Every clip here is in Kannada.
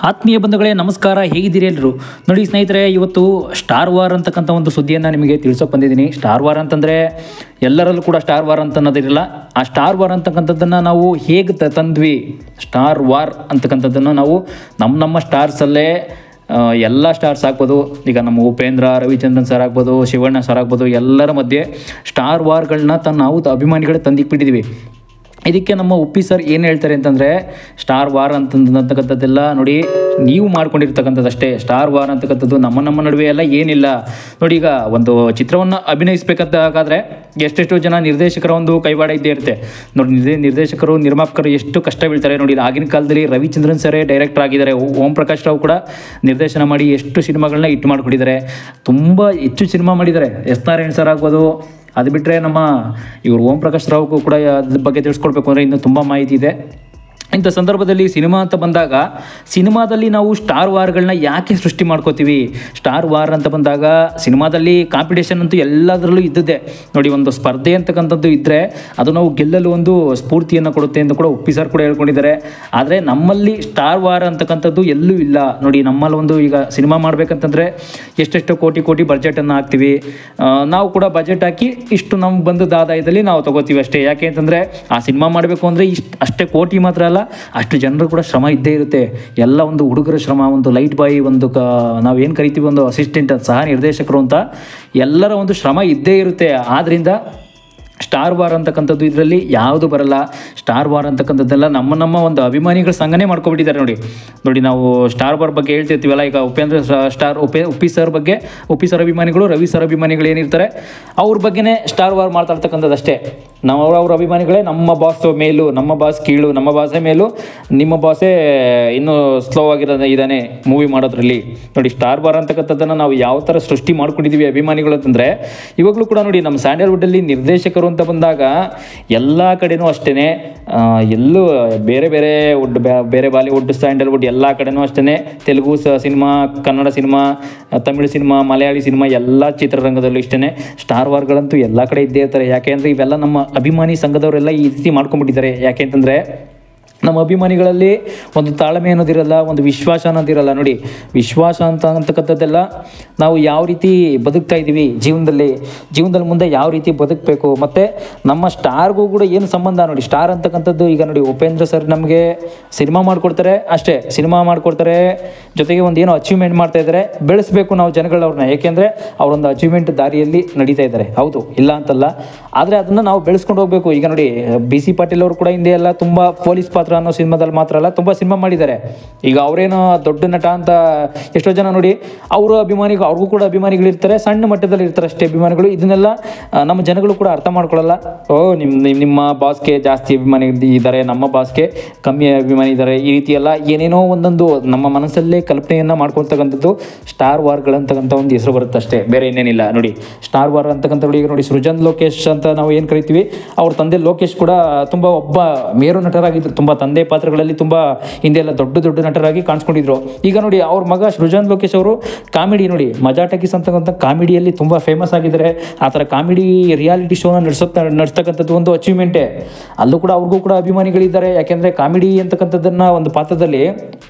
ಆತ್ಮೀಯ ಬಂಧುಗಳೇ ನಮಸ್ಕಾರ, ಹೇಗಿದ್ದೀರಿ ಎಲ್ಲರೂ? ನೋಡಿ ಸ್ನೇಹಿತರೆ, ಇವತ್ತು ಸ್ಟಾರ್ ವಾರ್ ಅಂತಕ್ಕಂಥ ಒಂದು ಸುದ್ದಿಯನ್ನು ನಿಮಗೆ ತಿಳಿಸೋಕೆ ಬಂದಿದ್ದೀನಿ. ಸ್ಟಾರ್ ವಾರ್ ಅಂತಂದರೆ ಎಲ್ಲರಲ್ಲೂ ಕೂಡ ಸ್ಟಾರ್ ವಾರ್ ಅಂತ ಅನ್ನೋದಿರಲ್ಲ. ಆ ಸ್ಟಾರ್ ವಾರ್ ಅಂತಕ್ಕಂಥದ್ದನ್ನು ನಾವು ಹೇಗೆ ತಂದ್ವಿ, ಸ್ಟಾರ್ ವಾರ್ ಅಂತಕ್ಕಂಥದ್ದನ್ನು ನಾವು ನಮ್ಮ ಸ್ಟಾರ್ಸಲ್ಲೇ ಎಲ್ಲ ಸ್ಟಾರ್ಸ್ ಆಗ್ಬೋದು. ಈಗ ನಮ್ಮ ಉಪೇಂದ್ರ, ರವಿಚಂದ್ರನ್ ಸರ್ ಆಗ್ಬೋದು, ಶಿವಣ್ಣ ಸರ್ ಆಗ್ಬೋದು, ಎಲ್ಲರ ಮಧ್ಯೆ ಸ್ಟಾರ್ ವಾರ್ಗಳನ್ನ ನಾವು ಅಭಿಮಾನಿಗಳೇ ತಂದಿಕ್ಬಿಟ್ಟಿದ್ದೀವಿ. ಇದಕ್ಕೆ ನಮ್ಮ ಉಪ್ಪಿ ಸರ್ ಏನು ಹೇಳ್ತಾರೆ ಅಂತಂದರೆ, ಸ್ಟಾರ್ ವಾರ್ ಅಂತಕ್ಕಂಥದ್ದೆಲ್ಲ ನೋಡಿ ನೀವು ಮಾಡ್ಕೊಂಡಿರ್ತಕ್ಕಂಥದ್ದಷ್ಟೇ. ಸ್ಟಾರ್ ವಾರ್ ಅಂತಕ್ಕಂಥದ್ದು ನಮ್ಮ ನಡುವೆ ಎಲ್ಲ ಏನಿಲ್ಲ. ನೋಡಿ, ಈಗ ಒಂದು ಚಿತ್ರವನ್ನು ಅಭಿನಯಿಸಬೇಕಾದ್ರೆ ಎಷ್ಟೆಷ್ಟು ಜನ ನಿರ್ದೇಶಕರ ಒಂದು ಕೈವಾಡ ಇದ್ದೇ ಇರುತ್ತೆ. ನೋಡಿ, ನಿರ್ದೇಶಕರು, ನಿರ್ಮಾಪಕರು ಎಷ್ಟು ಕಷ್ಟ ಬೀಳ್ತಾರೆ ನೋಡಿ. ಆಗಿನ ಕಾಲದಲ್ಲಿ ರವಿಚಂದ್ರನ್ ಸರೇ ಡೈರೆಕ್ಟರ್ ಆಗಿದ್ದಾರೆ, ಓಂ ಪ್ರಕಾಶ್ ರಾವ್ ಕೂಡ ನಿರ್ದೇಶನ ಮಾಡಿ ಎಷ್ಟು ಸಿನಿಮಾಗಳನ್ನ ಹಿಟ್ ಮಾಡಿಕೊಟ್ಟಿದ್ದಾರೆ. ತುಂಬ ಹೆಚ್ಚು ಸಿನಿಮಾ ಮಾಡಿದ್ದಾರೆ. ಎಸ್ ನಾರಾಯಣ್ ಸರ್ ಆಗ್ಬೋದು. ಅದು ಬಿಟ್ಟರೆ ನಮ್ಮ ಇವರು ಓಂ ಪ್ರಕಾಶ್ ರಾವ್ಗೂ ಕೂಡ ಅದ್ರ ಬಗ್ಗೆ ತಿಳಿಸ್ಕೊಡ್ಬೇಕು ಅಂದರೆ ಇನ್ನೂ ತುಂಬ ಮಾಹಿತಿ ಇದೆ. ಇಂಥ ಸಂದರ್ಭದಲ್ಲಿ ಸಿನಿಮಾ ಅಂತ ಬಂದಾಗ, ಸಿನಿಮಾದಲ್ಲಿ ನಾವು ಸ್ಟಾರ್ ವಾರ್ಗಳನ್ನ ಯಾಕೆ ಸೃಷ್ಟಿ ಮಾಡ್ಕೋತೀವಿ? ಸ್ಟಾರ್ ವಾರ್ ಅಂತ ಬಂದಾಗ ಸಿನಿಮಾದಲ್ಲಿ ಕಾಂಪಿಟೇಷನ್ ಅಂತೂ ಎಲ್ಲದರಲ್ಲೂ ಇದ್ದದ್ದೇ. ನೋಡಿ, ಒಂದು ಸ್ಪರ್ಧೆ ಅಂತಕ್ಕಂಥದ್ದು ಇದ್ದರೆ ಅದು ನಾವು ಗೆಲ್ಲಲು ಒಂದು ಸ್ಫೂರ್ತಿಯನ್ನು ಕೊಡುತ್ತೆ ಅಂತ ಕೂಡ ಉಪ್ಪಿ ಸರ್ ಕೂಡ ಹೇಳ್ಕೊಂಡಿದ್ದಾರೆ. ಆದರೆ ನಮ್ಮಲ್ಲಿ ಸ್ಟಾರ್ ವಾರ್ ಅಂತಕ್ಕಂಥದ್ದು ಎಲ್ಲೂ ಇಲ್ಲ. ನೋಡಿ, ನಮ್ಮಲ್ಲಿ ಒಂದು ಈಗ ಸಿನಿಮಾ ಮಾಡಬೇಕಂತಂದರೆ ಎಷ್ಟೆಷ್ಟು ಕೋಟಿ ಬಜೆಟನ್ನು ಹಾಕ್ತೀವಿ. ನಾವು ಕೂಡ ಬಜೆಟ್ ಹಾಕಿ ಇಷ್ಟು ನಮ್ಗೆ ಬಂದದ ಆದಾಯದಲ್ಲಿ ನಾವು ತೊಗೋತೀವಿ ಅಷ್ಟೇ. ಯಾಕೆ ಅಂತಂದರೆ ಆ ಸಿನಿಮಾ ಮಾಡಬೇಕು ಅಂದರೆ ಅಷ್ಟೇ ಕೋಟಿ ಮಾತ್ರ ಅಲ್ಲ, ಅಷ್ಟು ಜನರು ಕೂಡ ಶ್ರಮ ಇದ್ದೇ ಇರುತ್ತೆ. ಎಲ್ಲ ಒಂದು ಹುಡುಗರ ಶ್ರಮ, ಒಂದು ಲೈಟ್ ಬಾಯ್, ಒಂದು ನಾವೇನು ಕರಿತೀವಿ ಒಂದು ಅಸಿಸ್ಟೆಂಟ್, ಸಹ ನಿರ್ದೇಶಕರು ಅಂತ ಎಲ್ಲರ ಒಂದು ಶ್ರಮ ಇದ್ದೇ ಇರುತ್ತೆ. ಆದ್ದರಿಂದ ಸ್ಟಾರ್ ವಾರ್ ಅಂತಕ್ಕಂಥದ್ದು ಇದರಲ್ಲಿ ಯಾವುದು ಬರಲ್ಲ. ಸ್ಟಾರ್ ವಾರ್ ಅಂತಕ್ಕಂಥದ್ದೆಲ್ಲ ನಮ್ಮ ಒಂದು ಅಭಿಮಾನಿಗಳ ಸಂಘನೇ ಮಾಡ್ಕೊಬಿಟ್ಟಿದ್ದಾರೆ. ನೋಡಿ, ನಾವು ಸ್ಟಾರ್ ವಾರ್ ಬಗ್ಗೆ ಹೇಳ್ತಿರ್ತೀವಲ್ಲ, ಈಗ ಉಪೇಂದ್ರ ಸ್ಟಾರ್ ಉಪ್ಪಿ ಸರ್ ಬಗ್ಗೆ, ಉಪ್ಪಿ ಸರ್ ಅಭಿಮಾನಿಗಳು, ರವಿ ಸರ್ ಅಭಿಮಾನಿಗಳು ಏನಿರ್ತಾರೆ ಅವ್ರ ಬಗ್ಗೆನೇ ಸ್ಟಾರ್ ವಾರ್ ಮಾತಾಡ್ತಕ್ಕಂಥದ್ದು ಅಷ್ಟೇ. ಅವ್ರ ಅಭಿಮಾನಿಗಳೇ ನಮ್ಮ ಬಾಸ್ ಮೇಲೂ, ನಮ್ಮ ಬಾಸ್ ಕೀಳು, ನಮ್ಮ ಬಾಸೇ ಮೇಲೂ, ನಿಮ್ಮ ಬಾಸೇ ಇನ್ನೂ ಸ್ಲೋ ಇದ್ದಾನೆ ಮೂವಿ ಮಾಡೋದ್ರಲ್ಲಿ. ನೋಡಿ, ಸ್ಟಾರ್ ವಾರ್ ಅಂತಕ್ಕಂಥದ್ದನ್ನು ನಾವು ಯಾವ ಥರ ಸೃಷ್ಟಿ ಮಾಡ್ಕೊಂಡಿದ್ದೀವಿ ಅಭಿಮಾನಿಗಳು ಅಂತಂದರೆ, ಇವಾಗಲೂ ಕೂಡ ನೋಡಿ ನಮ್ಮ ಸ್ಯಾಂಡಲ್ವುಡ್ಡಲ್ಲಿ ನಿರ್ದೇಶಕರು ಅಂತ ಬಂದಾಗ ಎಲ್ಲ ಕಡೆನೂ ಅಷ್ಟೇ, ಎಲ್ಲೂ ಬೇರೆ ಬಾಲಿವುಡ್, ಸ್ಯಾಂಡಲ್ವುಡ್ ಎಲ್ಲ ಕಡೆನೂ ಅಷ್ಟೇ. Telugu cinema, Kannada cinema, Tamil cinema, Malayali cinema ಎಲ್ಲ ಚಿತ್ರರಂಗದಲ್ಲೂ ಇಷ್ಟೇ. ಸ್ಟಾರ್ ವಾರ್ಗಳಂತೂ ಎಲ್ಲ ಕಡೆ ಇದ್ದೇ ಇರ್ತಾರೆ. ಯಾಕೆ ಅಂದರೆ ಇವೆಲ್ಲ ನಮ್ಮ ಅಭಿಮಾನಿ ಸಂಘದವರೆಲ್ಲ ಈ ರೀತಿ ಮಾಡ್ಕೊಂಡ್ಬಿಟ್ಟಿದ್ದಾರೆ. ಯಾಕೆ ಅಂತಂದರೆ ನಮ್ಮ ಅಭಿಮಾನಿಗಳಲ್ಲಿ ಒಂದು ತಾಳ್ಮೆ ಅನ್ನೋದಿರಲ್ಲ, ಒಂದು ವಿಶ್ವಾಸ ಅನ್ನೋದಿರಲ್ಲ. ನೋಡಿ, ವಿಶ್ವಾಸ ಅಂತಕ್ಕಂಥದ್ದೆಲ್ಲ ನಾವು ಯಾವ ರೀತಿ ಬದುಕ್ತಾ ಇದ್ದೀವಿ ಜೀವನದಲ್ಲಿ ಮುಂದೆ ಯಾವ ರೀತಿ ಬದುಕಬೇಕು, ಮತ್ತು ನಮ್ಮ ಸ್ಟಾರ್ಗೂ ಕೂಡ ಏನು ಸಂಬಂಧ. ನೋಡಿ, ಸ್ಟಾರ್ ಅಂತಕ್ಕಂಥದ್ದು ಈಗ ನೋಡಿ ಉಪೇಂದ್ರ ಸರ್ ನಮಗೆ ಸಿನಿಮಾ ಮಾಡಿಕೊಡ್ತಾರೆ ಅಷ್ಟೇ, ಸಿನಿಮಾ ಮಾಡಿಕೊಡ್ತಾರೆ, ಜೊತೆಗೆ ಒಂದು ಏನೋ ಅಚೀವ್ಮೆಂಟ್ ಮಾಡ್ತಾ ಇದ್ದಾರೆ. ಬೆಳೆಸಬೇಕು ನಾವು ಜನಗಳವ್ರನ್ನ, ಏಕೆಂದರೆ ಅವರೊಂದು ಅಚೀವ್ಮೆಂಟ್ ದಾರಿಯಲ್ಲಿ ನಡೀತಾ ಇದ್ದಾರೆ. ಹೌದು, ಇಲ್ಲ ಅಂತಲ್ಲ, ಆದರೆ ಅದನ್ನು ನಾವು ಬೆಳೆಸ್ಕೊಂಡು ಹೋಗಬೇಕು. ಈಗ ನೋಡಿ, ಬಿ ಸಿ ಪಾಟೀಲ್ ಅವರು ಕೂಡ ಹಿಂದೆ ಎಲ್ಲ ತುಂಬ ಪೊಲೀಸ್ ಪಾತ್ರ ಅನ್ನೋ ಸಿನಿಮಾದಲ್ಲಿ ಮಾತ್ರ ಅಲ್ಲ, ತುಂಬ ಸಿನಿಮಾ ಮಾಡಿದ್ದಾರೆ. ಈಗ ಅವರೇನೋ ದೊಡ್ಡ ನಟ ಅಂತ ಎಷ್ಟೋ ಜನ ನೋಡಿ ಅವ್ರಿಗೂ ಕೂಡ ಅಭಿಮಾನಿಗಳಿರ್ತಾರೆ, ಸಣ್ಣ ಮಟ್ಟದಲ್ಲಿ ಇರ್ತಾರೆ ಅಷ್ಟೇ ಅಭಿಮಾನಿಗಳು. ಇದನ್ನೆಲ್ಲ ನಮ್ಮ ಜನಗಳು ಕೂಡ ಅರ್ಥ ಮಾಡ್ಕೊಳ್ಳಲ್ಲ. ನಿಮ್ಮ ಬಾಸ್ಗೆ ಜಾಸ್ತಿ ಅಭಿಮಾನಿ ಇದ್ದಾರೆ, ನಮ್ಮ ಬಾಸ್ಗೆ ಕಮ್ಮಿ ಅಭಿಮಾನಿ ಇದ್ದಾರೆ, ಈ ರೀತಿ ಎಲ್ಲ ಏನೇನೋ ಒಂದೊಂದು ನಮ್ಮ ಮನಸ್ಸಲ್ಲೇ ಕಲ್ಪನೆಯನ್ನು ಮಾಡ್ಕೊಳ್ತಕ್ಕಂಥದ್ದು ಸ್ಟಾರ್ ವಾರ್ಗಳಂತಕ್ಕಂಥ ಒಂದು ಹೆಸರು ಬರುತ್ತೆ ಅಷ್ಟೇ, ಬೇರೆ ಇನ್ನೇನಿಲ್ಲ. ನೋಡಿ, ಸ್ಟಾರ್ ವಾರ್ ಅಂತಕ್ಕಂಥ ಈಗ ನೋಡಿ ಸೃಜನ್ ಲೋಕೇಶ್ ಅಂತ ನಾವು ಏನು ಕರಿತೀವಿ, ಅವ್ರ ತಂದೆ ಲೋಕೇಶ್ ಕೂಡ ತುಂಬ ಒಬ್ಬ ಮೇರು ನಟರಾಗಿದ್ದರು. ತುಂಬ ತಂದೆ ಪಾತ್ರಗಳಲ್ಲಿ ತುಂಬ ಹಿಂದೆ ಎಲ್ಲ ದೊಡ್ಡ ನಟರಾಗಿ ಕಾಣಿಸ್ಕೊಂಡಿದ್ರು. ಈಗ ನೋಡಿ ಅವ್ರ ಮಗ ಸೃಜನ್ ಲೋಕೇಶ್ ಅವರು ಕಾಮಿಡಿ, ನೋಡಿ ಮಜಾ ಟಾಕೀಸ್ ಅಂತಕ್ಕಂಥ ಕಾಮಿಡಿಯಲ್ಲಿ ತುಂಬ ಫೇಮಸ್ ಆಗಿದ್ದಾರೆ. ಆ ಥರ ಕಾಮಿಡಿ ರಿಯಾಲಿಟಿ ಶೋನ ನಡೆಸ್ತಕ್ಕಂಥದ್ದು ಒಂದು ಅಚೀವ್ಮೆಂಟೇ. ಅಲ್ಲೂ ಕೂಡ ಅವ್ರಿಗೂ ಕೂಡ ಅಭಿಮಾನಿಗಳಿದ್ದಾರೆ. ಯಾಕೆಂದರೆ ಕಾಮಿಡಿ ಅಂತಕ್ಕಂಥದ್ದನ್ನು ಒಂದು ಪಾತ್ರದಲ್ಲಿ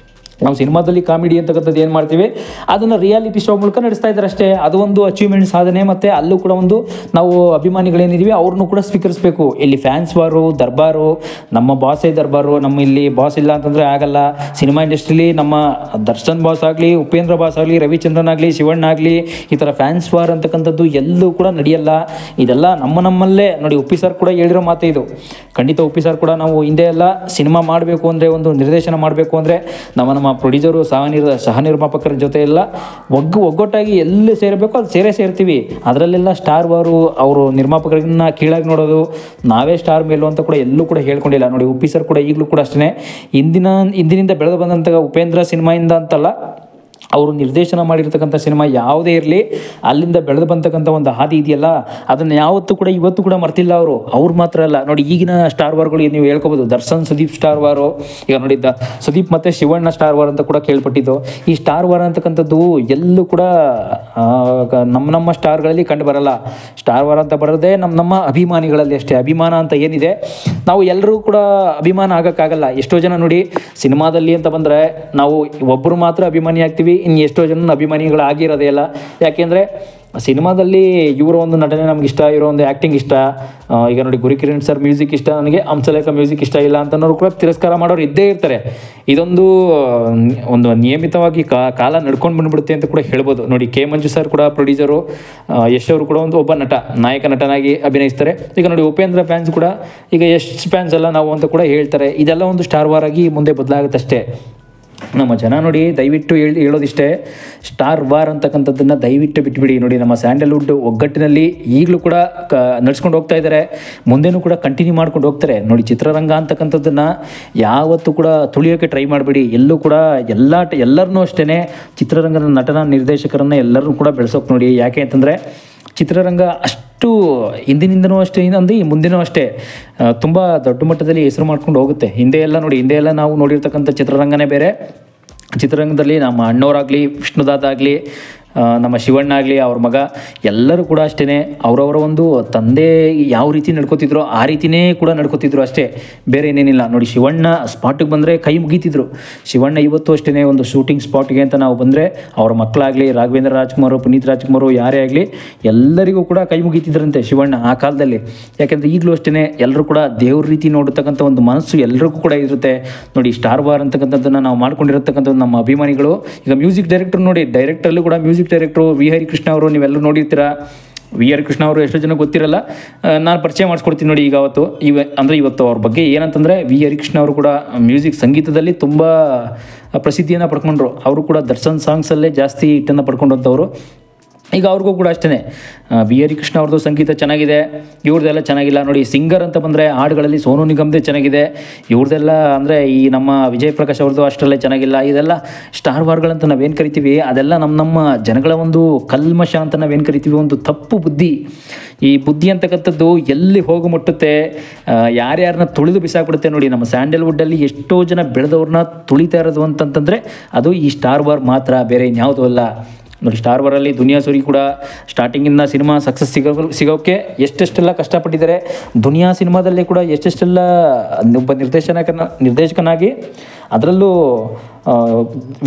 ನಾವು ಸಿನಿಮಾದಲ್ಲಿ ಕಾಮಿಡಿ ಅಂತಕ್ಕಂಥದ್ದು ಏನು ಮಾಡ್ತೀವಿ ಅದನ್ನು ರಿಯಾಲಿಟಿ ಶೋ ಮೂಲಕ ನಡೆಸ್ತಾ ಇದ್ದಾರೆ ಅಷ್ಟೇ. ಅದು ಒಂದು ಅಚೀವ್ಮೆಂಟ್ ಸಾಧನೆ. ಮತ್ತು ಅಲ್ಲೂ ಕೂಡ ಒಂದು ನಾವು ಅಭಿಮಾನಿಗಳೇನಿದ್ದೀವಿ ಅವ್ರನ್ನೂ ಕೂಡ ಸ್ವೀಕರಿಸಬೇಕು. ಇಲ್ಲಿ ಫ್ಯಾನ್ಸ್ ವಾರು, ದರ್ಬಾರು, ನಮ್ಮ ಬಾಸೇ ದರ್ಬಾರು, ನಮ್ಮ ಇಲ್ಲಿ ಬಾಸ್ ಇಲ್ಲ ಅಂತಂದರೆ ಆಗಲ್ಲ. ಸಿನಿಮಾ ಇಂಡಸ್ಟ್ರಿಲಿ ನಮ್ಮ ದರ್ಶನ್ ಬಾಸ್ ಆಗಲಿ, ಉಪೇಂದ್ರ ಬಾಸ್ ಆಗಲಿ, ರವಿಚಂದ್ರನ್ ಆಗಲಿ, ಶಿವಣ್ಣ ಆಗಲಿ, ಈ ಥರ ಫ್ಯಾನ್ಸ್ ವಾರ್ ಅಂತಕ್ಕಂಥದ್ದು ಎಲ್ಲೂ ಕೂಡ ನಡೆಯಲ್ಲ. ಇದೆಲ್ಲ ನಮ್ಮಲ್ಲೇ ನೋಡಿ ಉಪ್ಪಿ ಸರ್ ಕೂಡ ಹೇಳಿರೋ ಮಾತು ಇದು. ಖಂಡಿತ ಉಪ್ಪಿ ಸರ್ ಕೂಡ ನಾವು ಹಿಂದೆ ಎಲ್ಲ ಸಿನಿಮಾ ಮಾಡಬೇಕು ಅಂದರೆ, ಒಂದು ನಿರ್ದೇಶನ ಮಾಡಬೇಕು ಅಂದರೆ ನಮ್ಮ ಪ್ರೊಡ್ಯೂಸರು, ಸಹ ನಿರ್ಮಾಪಕರ ಜೊತೆ ಎಲ್ಲ ಒಗ್ಗಟ್ಟಾಗಿ ಎಲ್ಲಿ ಸೇರಬೇಕು ಅಲ್ಲಿ ಸೇರ್ತೀವಿ. ಅದರಲ್ಲೆಲ್ಲ ಸ್ಟಾರ್ ವಾರು, ಅವರು ನಿರ್ಮಾಪಕರನ್ನ ಕೀಳಾಗಿ ನೋಡೋದು, ನಾವೇ ಸ್ಟಾರ್ ಮೇಲೂ ಅಂತ ಕೂಡ ಎಲ್ಲೂ ಕೂಡ ಹೇಳ್ಕೊಂಡಿಲ್ಲ. ನೋಡಿ, ಉಪ್ಪಿ ಸರ್ ಕೂಡ ಈಗಲೂ ಕೂಡ ಅಷ್ಟೇ, ಹಿಂದಿನಿಂದ ಬೆಳೆದು ಬಂದಂಥ ಉಪೇಂದ್ರ ಸಿನಿಮಾಯಿಂದ ಅಂತಲ್ಲ, ಅವರು ನಿರ್ದೇಶನ ಮಾಡಿರ್ತಕ್ಕಂಥ ಸಿನಿಮಾ ಯಾವುದೇ ಇರಲಿ, ಅಲ್ಲಿಂದ ಬೆಳೆದು ಬಂತಕ್ಕಂಥ ಒಂದು ಹಾದಿ ಇದೆಯಲ್ಲ, ಅದನ್ನು ಯಾವತ್ತೂ ಕೂಡ ಇವತ್ತು ಕೂಡ ಮರ್ತಿಲ್ಲ ಅವರು. ಅವ್ರು ಮಾತ್ರ ಅಲ್ಲ ನೋಡಿ, ಈಗಿನ ಸ್ಟಾರ್ ವಾರ್ಗಳು ನೀವು ಹೇಳ್ಕೊಬೋದು. ದರ್ಶನ್ ಸುದೀಪ್ ಸ್ಟಾರ್ ವಾರು, ಈಗ ನೋಡಿದ್ದ ಸುದೀಪ್ ಮತ್ತು ಶಿವಣ್ಣ ಸ್ಟಾರ್ ವಾರ್ ಅಂತ ಕೂಡ ಕೇಳ್ಪಟ್ಟಿದ್ದು. ಈ ಸ್ಟಾರ್ ವಾರ್ ಅಂತಕ್ಕಂಥದ್ದು ಎಲ್ಲೂ ಕೂಡ ನಮ್ಮ ಸ್ಟಾರ್ಗಳಲ್ಲಿ ಕಂಡು ಬರಲ್ಲ. ಸ್ಟಾರ್ ವಾರ್ ಅಂತ ಬರೋದೇ ನಮ್ಮ ಅಭಿಮಾನಿಗಳಲ್ಲಿ ಅಷ್ಟೇ. ಅಭಿಮಾನ ಅಂತ ಏನಿದೆ, ನಾವು ಎಲ್ಲರೂ ಕೂಡ ಅಭಿಮಾನ ಆಗೋಕ್ಕಾಗಲ್ಲ. ಎಷ್ಟೋ ಜನ ನೋಡಿ, ಸಿನಿಮಾದಲ್ಲಿ ಅಂತ ಬಂದರೆ ನಾವು ಒಬ್ಬರು ಮಾತ್ರ ಅಭಿಮಾನಿ ಆಗ್ತೀವಿ, ಇನ್ನು ಎಷ್ಟೋ ಜನ ಅಭಿಮಾನಿಗಳಾಗಿರೋದೇ ಇಲ್ಲ. ಯಾಕೆಂದರೆ ಸಿನಿಮಾದಲ್ಲಿ ಇವರ ಒಂದು ನಟನೆ ನಮ್ಗೆ ಇಷ್ಟ, ಇವರ ಒಂದು ಆ್ಯಕ್ಟಿಂಗ್ ಇಷ್ಟ. ಈಗ ನೋಡಿ, ಗುರುಕಿರಣ್ ಸರ್ ಮ್ಯೂಸಿಕ್ ಇಷ್ಟ, ನನಗೆ ಹಂಸಲೇಖ ಮ್ಯೂಸಿಕ್ ಇಷ್ಟ ಇಲ್ಲ ಅಂತನೋರು ಕೂಡ ತಿರಸ್ಕಾರ ಮಾಡೋರು ಇದ್ದೇ ಇರ್ತಾರೆ. ಇದೊಂದು ನಿಯಮಿತವಾಗಿ ಕಾಲ ನಡ್ಕೊಂಡು ಬಂದ್ಬಿಡುತ್ತೆ ಅಂತ ಕೂಡ ಹೇಳ್ಬೋದು. ನೋಡಿ, ಕೆ ಮಂಜು ಸರ್ ಕೂಡ ಪ್ರೊಡ್ಯೂಸರು, ಯಶ್ ಅವರು ಕೂಡ ಒಬ್ಬ ನಾಯಕ ನಟನಾಗಿ ಅಭಿನಯಿಸ್ತಾರೆ. ಈಗ ನೋಡಿ, ಉಪೇಂದ್ರ ಫ್ಯಾನ್ಸ್ ಕೂಡ ಈಗ ಯಶ್ ಫ್ಯಾನ್ಸ್ ಎಲ್ಲ ನಾವು ಅಂತ ಕೂಡ ಹೇಳ್ತಾರೆ. ಇದೆಲ್ಲ ಒಂದು ಸ್ಟಾರ್ ವಾರ್ ಆಗಿ ಮುಂದೆ ಬದಲಾಗುತ್ತಷ್ಟೇ. ನಮ್ಮ ಜನ ನೋಡಿ, ದಯವಿಟ್ಟು ಹೇಳೋದಿಷ್ಟೇ, ಸ್ಟಾರ್ ವಾರ್ ಅಂತಕ್ಕಂಥದ್ದನ್ನು ದಯವಿಟ್ಟು ಬಿಟ್ಬಿಡಿ. ನೋಡಿ, ನಮ್ಮ ಸ್ಯಾಂಡಲ್ವುಡ್ ಒಗ್ಗಟ್ಟಿನಲ್ಲಿ ಈಗಲೂ ಕೂಡ ನಡ್ಸ್ಕೊಂಡು ಹೋಗ್ತಾ ಇದ್ದಾರೆ, ಮುಂದೆನೂ ಕೂಡ ಕಂಟಿನ್ಯೂ ಮಾಡ್ಕೊಂಡು ಹೋಗ್ತಾರೆ. ನೋಡಿ, ಚಿತ್ರರಂಗ ಅಂತಕ್ಕಂಥದ್ದನ್ನು ಯಾವತ್ತೂ ಕೂಡ ತುಳಿಯೋಕ್ಕೆ ಟ್ರೈ ಮಾಡಬೇಡಿ. ಎಲ್ಲೂ ಕೂಡ ಎಲ್ಲರನ್ನೂ ಅಷ್ಟೇ, ಚಿತ್ರರಂಗದ ನಟನ ನಿರ್ದೇಶಕರನ್ನು ಎಲ್ಲರೂ ಕೂಡ ಬೆಳೆಸೋಕೆ ನೋಡಿ. ಯಾಕೆ ಅಂತಂದರೆ ಚಿತ್ರರಂಗ ಅಷ್ಟು ಹಿಂದಿನಿಂದನೂ ಅಷ್ಟೇ, ಮುಂದಿನೂ ಅಷ್ಟೇ ತುಂಬ ದೊಡ್ಡ ಮಟ್ಟದಲ್ಲಿ ಹೆಸರು ಮಾಡ್ಕೊಂಡು ಹೋಗುತ್ತೆ. ಹಿಂದೆ ಎಲ್ಲ ನಾವು ನೋಡಿರ್ತಕ್ಕಂಥ ಚಿತ್ರರಂಗನೇ ಬೇರೆ. ಚಿತ್ರರಂಗದಲ್ಲಿ ನಮ್ಮ ಅಣ್ಣವರಾಗಲಿ, ವಿಷ್ಣುದಾದ ಆಗಲಿ, ನಮ್ಮ ಶಿವಣ್ಣ ಆಗಲಿ, ಅವ್ರ ಮಗ ಎಲ್ಲರೂ ಕೂಡ ಅಷ್ಟೇ ಅವರವರ ಒಂದು ತಂದೆ ಯಾವ ರೀತಿ ನಡ್ಕೋತಿದ್ರು ಆ ರೀತಿಯೇ ಕೂಡ ನಡ್ಕೋತಿದ್ರು ಅಷ್ಟೇ, ಬೇರೆ ಏನೇನಿಲ್ಲ. ನೋಡಿ, ಶಿವಣ್ಣ ಸ್ಪಾಟಿಗೆ ಬಂದರೆ ಕೈ ಮುಗೀತಿದ್ರು. ಶಿವಣ್ಣ ಇವತ್ತು ಅಷ್ಟೇ ಒಂದು ಶೂಟಿಂಗ್ ಸ್ಪಾಟ್ಗೆ ಅಂತ ನಾವು ಬಂದರೆ ಅವ್ರ ಮಕ್ಕಳಾಗಲಿ, ರಾಘವೇಂದ್ರ ರಾಜ್ಕುಮಾರ್, ಪುನೀತ್ ರಾಜ್ಕುಮಾರ್ ಯಾರೇ ಆಗಲಿ ಎಲ್ಲರಿಗೂ ಕೂಡ ಕೈ ಮುಗೀತಿದ್ರಂತೆ ಶಿವಣ್ಣ ಆ ಕಾಲದಲ್ಲಿ. ಯಾಕೆಂದರೆ ಈಗಲೂ ಅಷ್ಟೇ ಎಲ್ಲರೂ ಕೂಡ ದೇವ್ರ ರೀತಿ ನೋಡತಕ್ಕಂಥ ಒಂದು ಮನಸ್ಸು ಎಲ್ರಿಗೂ ಕೂಡ ಇರುತ್ತೆ. ನೋಡಿ, ಸ್ಟಾರ್ ವಾರ್ ಅಂತಕ್ಕಂಥದ್ದನ್ನು ನಾವು ಮಾಡ್ಕೊಂಡಿರತಕ್ಕಂಥದ್ದು ನಮ್ಮ ಅಭಿಮಾನಿಗಳು. ಈಗ ಮ್ಯೂಸಿಕ್ ಡೈರೆಕ್ಟರ್ ನೋಡಿ, ಡೈರೆಕ್ಟ್ರಲ್ಲೂ ಕೂಡ ಮ್ಯೂಸಿಕ್ ಡೈರೆಕ್ಟ್ರು ವಿ ಹರಿಕೃಷ್ಣ ಅವರು, ನೀವೆಲ್ಲರೂ ನೋಡಿರ್ತೀರ. ವಿ ಹರಿಕೃಷ್ಣ ಅವರು ಎಷ್ಟೋ ಜನ ಗೊತ್ತಿರಲ್ಲ, ನಾನು ಪರಿಚಯ ಮಾಡಿಸ್ಕೊಡ್ತೀನಿ ನೋಡಿ. ಈಗ ಇವತ್ತು ಅವ್ರ ಬಗ್ಗೆ ಏನಂತಂದರೆ, ವಿ ಹರಿಕೃಷ್ಣ ಅವರು ಕೂಡ ಸಂಗೀತದಲ್ಲಿ ತುಂಬ ಪ್ರಸಿದ್ಧಿಯನ್ನು ಪಡ್ಕೊಂಡ್ರು. ಅವರು ಕೂಡ ದರ್ಶನ್ ಸಾಂಗ್ಸಲ್ಲೇ ಜಾಸ್ತಿ ಹಿಟ್ಟನ್ನು ಪಡ್ಕೊಂಡಂಥವ್ರು. ಈಗ ಅವ್ರಿಗೂ ಕೂಡ ಅಷ್ಟೇ, ವಿ ಹರಿಕೃಷ್ಣ ಅವ್ರದ್ದು ಸಂಗೀತ ಚೆನ್ನಾಗಿದೆ, ಇವ್ರದ್ದೆಲ್ಲ ಚೆನ್ನಾಗಿಲ್ಲ. ನೋಡಿ, ಸಿಂಗರ್ ಅಂತ ಬಂದರೆ ಹಾಡುಗಳಲ್ಲಿ ಸೋನು ನಿಗಮ್ದೇ ಚೆನ್ನಾಗಿದೆ, ಇವ್ರದ್ದೆಲ್ಲ ಅಂದರೆ ಈ ನಮ್ಮ ವಿಜಯ್ ಪ್ರಕಾಶ್ ಅವ್ರದ್ದು ಅಷ್ಟರಲ್ಲೇ ಚೆನ್ನಾಗಿಲ್ಲ. ಇದೆಲ್ಲ ಸ್ಟಾರ್ ವಾರ್ಗಳಂತ ನಾವೇನು ಕರಿತೀವಿ, ಅದೆಲ್ಲ ನಮ್ಮ ಜನಗಳ ಒಂದು ಕಲ್ಮಶ ಅಂತ ನಾವೇನು ಕರಿತೀವಿ, ಒಂದು ತಪ್ಪು ಬುದ್ಧಿ. ಈ ಬುದ್ಧಿ ಅಂತಕ್ಕಂಥದ್ದು ಎಲ್ಲಿ ಹೋಗಿ ಮುಟ್ಟುತ್ತೆ, ಯಾರ್ಯಾರನ್ನ ತುಳಿದು ಬಿಸಾಕ್ಬಿಡುತ್ತೆ. ನೋಡಿ, ನಮ್ಮ ಸ್ಯಾಂಡಲ್ವುಡ್ಡಲ್ಲಿ ಎಷ್ಟೋ ಜನ ಬೆಳೆದವ್ರನ್ನ ತುಳಿತಾ ಇರೋದು ಅಂತಂತಂದರೆ ಅದು ಈ ಸ್ಟಾರ್ ವಾರ್ ಮಾತ್ರ, ಬೇರೆ ಇನ್ಯಾವುದೂ ಅಲ್ಲ. ನೋಡಿ, ಸ್ಟಾರ್ ವಾರಲ್ಲಿ ದುನಿಯಾ ಸೂರಿ ಕೂಡ ಸ್ಟಾರ್ಟಿಂಗಿಂದ ಸಿನಿಮಾ ಸಕ್ಸಸ್ ಸಿಗೋಕ್ಕೆ ಎಷ್ಟೆಷ್ಟೆಲ್ಲ ಕಷ್ಟಪಟ್ಟಿದ್ದಾರೆ. ದುನಿಯಾ ಸಿನಿಮಾದಲ್ಲಿ ಕೂಡ ಎಷ್ಟೆಷ್ಟೆಲ್ಲ ಒಬ್ಬ ನಿರ್ದೇಶಕನಾಗಿ, ಅದರಲ್ಲೂ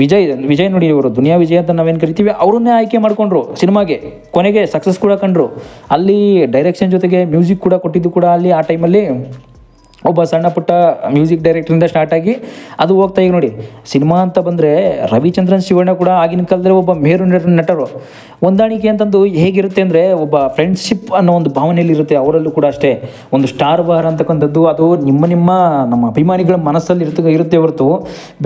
ವಿಜಯ್ ನೋಡಿ, ಇವರು ದುನಿಯಾ ವಿಜಯ್ ಅಂತ ನಾವೇನು ಕರಿತೀವಿ, ಅವರನ್ನೇ ಆಯ್ಕೆ ಮಾಡಿಕೊಂಡ್ರು ಸಿನಿಮಾಗೆ. ಕೊನೆಗೆ ಸಕ್ಸಸ್ ಕೂಡ ಕಂಡ್ರು. ಅಲ್ಲಿ ಡೈರೆಕ್ಷನ್ ಜೊತೆಗೆ ಮ್ಯೂಸಿಕ್ ಕೂಡ ಕೊಟ್ಟಿದ್ದು ಕೂಡ ಅಲ್ಲಿ ಆ ಟೈಮಲ್ಲಿ ಒಬ್ಬ ಸಣ್ಣ ಪುಟ್ಟ ಮ್ಯೂಸಿಕ್ ಡೈರೆಕ್ಟ್ರಿಂದ ಸ್ಟಾರ್ಟ್ ಆಗಿ ಅದು ಹೋಗ್ತಾ. ಈಗ ನೋಡಿ, ಸಿನಿಮಾ ಅಂತ ಬಂದರೆ ರವಿಚಂದ್ರನ್, ಶಿವಣ್ಣ ಕೂಡ ಆಗಿನ ಕಾಲದಲ್ಲಿ ಒಬ್ಬ ಮೇರು ನಟರು. ಹೊಂದಾಣಿಕೆ ಅಂತಂದು ಹೇಗಿರುತ್ತೆ ಅಂದರೆ, ಒಬ್ಬ ಫ್ರೆಂಡ್ಶಿಪ್ ಅನ್ನೋ ಒಂದು ಭಾವನೆಯಲ್ಲಿ ಇರುತ್ತೆ ಅವರಲ್ಲೂ ಕೂಡ ಅಷ್ಟೇ. ಒಂದು ಸ್ಟಾರ್ ವಾರ್ ಅಂತಕ್ಕಂಥದ್ದು ಅದು ನಮ್ಮ ಅಭಿಮಾನಿಗಳ ಮನಸ್ಸಲ್ಲಿ ಇರುತ್ತೆ ಹೊರತು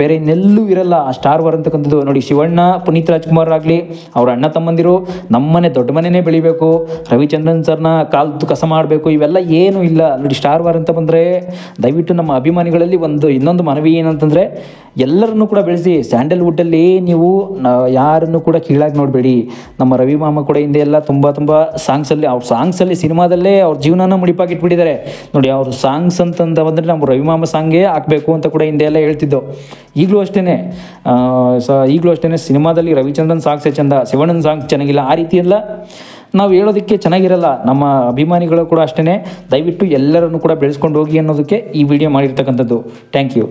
ಬೇರೆ ಇನ್ನೆಲ್ಲೂ ಇರಲ್ಲ ಆ ಸ್ಟಾರ್ ವಾರ್ ಅಂತಕ್ಕಂಥದ್ದು. ನೋಡಿ, ಶಿವಣ್ಣ, ಪುನೀತ್ ರಾಜ್ಕುಮಾರ್ ಆಗಲಿ, ಅವ್ರ ಅಣ್ಣ ತಮ್ಮಂದಿರು ನಮ್ಮನೆ ದೊಡ್ಡ ಮನೆಯೇ ಬೆಳಿಬೇಕು, ರವಿಚಂದ್ರನ್ ಸರ್ನ ಕಾಲ್ದು ಕಸ ಮಾಡಬೇಕು, ಇವೆಲ್ಲ ಏನೂ ಇಲ್ಲ. ನೋಡಿ, ಸ್ಟಾರ್ ವಾರ್ ಅಂತ ಬಂದರೆ ದಯವಿಟ್ಟು ನಮ್ಮ ಅಭಿಮಾನಿಗಳಲ್ಲಿ ಇನ್ನೊಂದು ಮನವಿ ಏನಂತಂದರೆ, ಎಲ್ಲರನ್ನೂ ಕೂಡ ಬೆಳೆಸಿ. ಸ್ಯಾಂಡಲ್ವುಡ್ಡಲ್ಲಿ ನೀವು ಯಾರನ್ನು ಕೂಡ ಕೀಳಾಗಿ ನೋಡಬೇಡಿ. ನಮ್ಮ ರವಿ ಮಾಮ ಕೂಡ ಹಿಂದೆ ಎಲ್ಲ ತುಂಬ ಸಾಂಗ್ಸಲ್ಲಿ ಸಿನಿಮಾದಲ್ಲೇ ಅವ್ರ ಜೀವನನ ಮುಡಿಪಾಗಿಟ್ಬಿಟ್ಟಿದ್ದಾರೆ. ನೋಡಿ, ಅವ್ರ ಸಾಂಗ್ಸ್ ಅಂತಂದ ಬಂದರೆ ನಮ್ಮ ರವಿ ಮಾಮ ಸಾಂಗೇ ಹಾಕಬೇಕು ಅಂತ ಕೂಡ ಹಿಂದೆ ಎಲ್ಲ ಹೇಳ್ತಿದ್ದೋ. ಈಗಲೂ ಅಷ್ಟೇ ಸಿನಿಮಾದಲ್ಲಿ ರವಿಚಂದ್ರನ್ ಸಾಂಗ್ಸೇ ಚಂದ, ಶಿವಣ್ಣನ ಸಾಂಗ್ಸ್ ಚೆನ್ನಾಗಿಲ್ಲ, ಆ ರೀತಿ ಎಲ್ಲ ನಾವು ಹೇಳೋದಕ್ಕೆ ಚೆನ್ನಾಗಿರಲ್ಲ. ನಮ್ಮ ಅಭಿಮಾನಿಗಳು ಕೂಡ ಅಷ್ಟೇ, ದಯವಿಟ್ಟು ಎಲ್ಲರನ್ನು ಕೂಡ ಬೆಳೆಸ್ಕೊಂಡು ಹೋಗಿ ಅನ್ನೋದಕ್ಕೆ ಈ ವಿಡಿಯೋ ಮಾಡಿರ್ತಕ್ಕಂಥದ್ದು. Thank you.